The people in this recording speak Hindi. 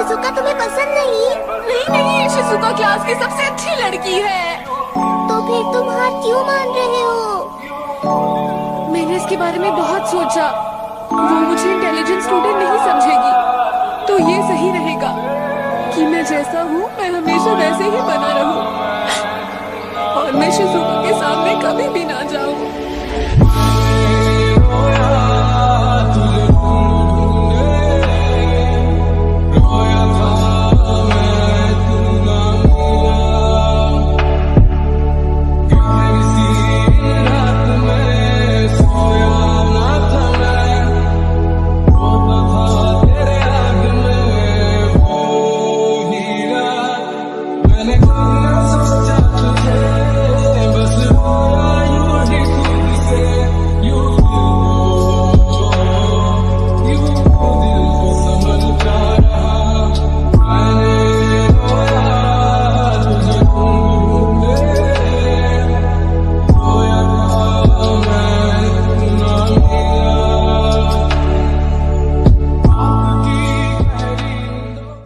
शिजुका तुम्हें पसंद नहीं? नहीं नहीं, शिजुका क्लास की सबसे अच्छी लड़की है। तो फिर तुम हार क्यों मान रहे हो? मैंने इसके बारे में बहुत सोचा। वो मुझे इंटेलिजेंट स्टूडेंट नहीं समझेगी, तो ये सही रहेगा कि मैं जैसा हूँ मैं हमेशा वैसे ही बना रहूं और मैं शिजुका के सामने कभी भी ना जाऊं।